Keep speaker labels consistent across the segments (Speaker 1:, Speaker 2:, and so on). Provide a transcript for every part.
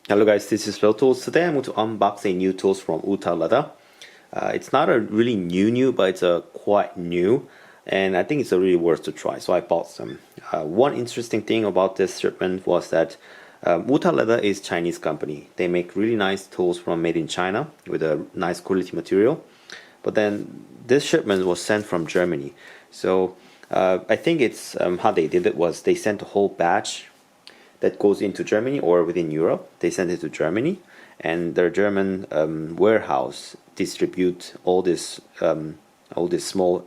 Speaker 1: Hello guys, this is leathertoolz. Today I'm going to unbox a new tools from Wuta leather. It's not a really new, but it's a quite new, and I think it's a really worth to try. So I bought some. One interesting thing about this shipment was that Wuta leather is Chinese company. They make really nice tools from made in China with a nice quality material. But then this shipment was sent from Germany. So I think it's how they did it was they sent a whole batch that goes into Germany or within Europe. They send it to Germany, and their German warehouse distribute all this small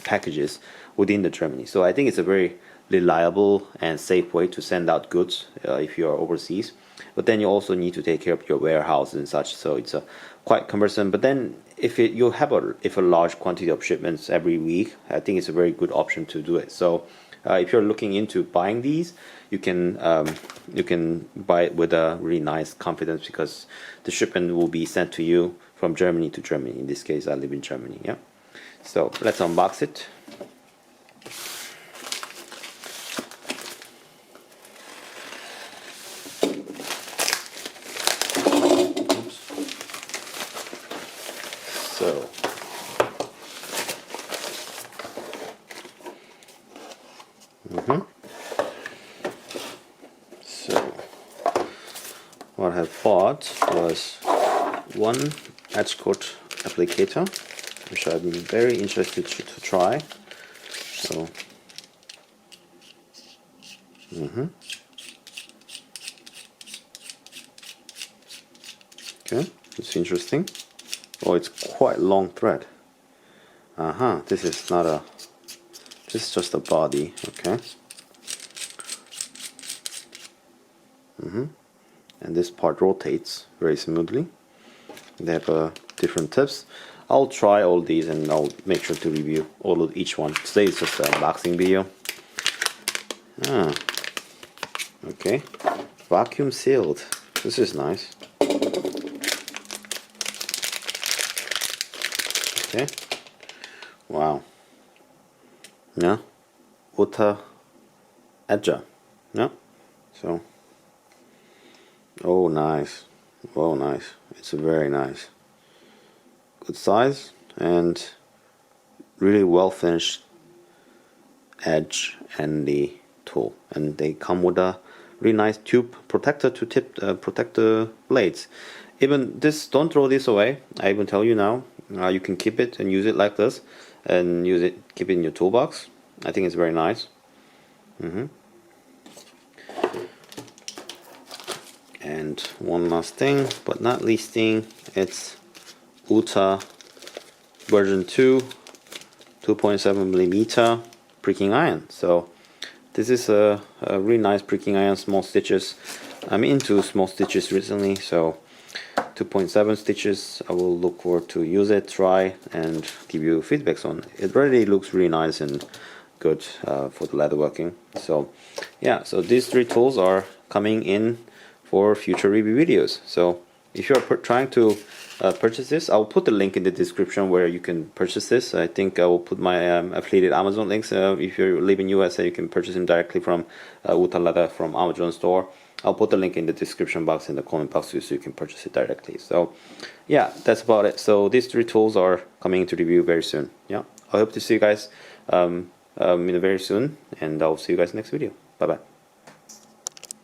Speaker 1: packages within the Germany. So I think it's a very reliable and safe way to send out goods if you are overseas. But then you also need to take care of your warehouse and such, so it's quite cumbersome. But then if you have a large quantity of shipments every week, I think it's a very good option to do it. So if you're looking into buying these, you can buy it with a really nice confidence, because the shipment will be sent to you from Germany to Germany. In this case, I live in Germany. Yeah. So let's unbox it. Oops. So. So what I bought was one edge coat applicator, which I've been very interested to try. So okay, it's interesting. Oh, it's quite long thread. This is not a, this is just a body. Okay. And this part rotates very smoothly. They have different tips. I'll try all these and I'll make sure to review all of each one. Today is just an unboxing video. Okay, vacuum sealed. This is nice. Okay, wow. Yeah, Wuta Edger. Yeah, so. Oh, nice. Oh, nice. It's a very nice. Good size and really well finished edge and the tool. And they come with a really nice tube protector to protect the blades. Even this, don't throw this away. I even tell you now, you can keep it and use it like this, and keep it in your toolbox. I think it's very nice. And one last thing, but not least thing, it's Wuta version 2, 2.7mm pricking iron. So this is a really nice pricking iron, small stitches. I'm into small stitches recently, so 2.7 stitches. I will look forward to use it, try, and give you feedbacks on it. It really looks really nice and good for the leatherworking. So yeah, so these three tools are coming in for future review videos. So if you're trying to purchase this, I'll put the link in the description where you can purchase this. I think I will put my affiliated Amazon links. If you live in US, you can purchase them directly from Wuta Leather from Amazon store. I'll put the link in the description box in the comment box so you can purchase it directly. So yeah, that's about it. So these three tools are coming into review very soon. Yeah, I hope to see you guys very soon, and I'll see you guys next video. Bye bye.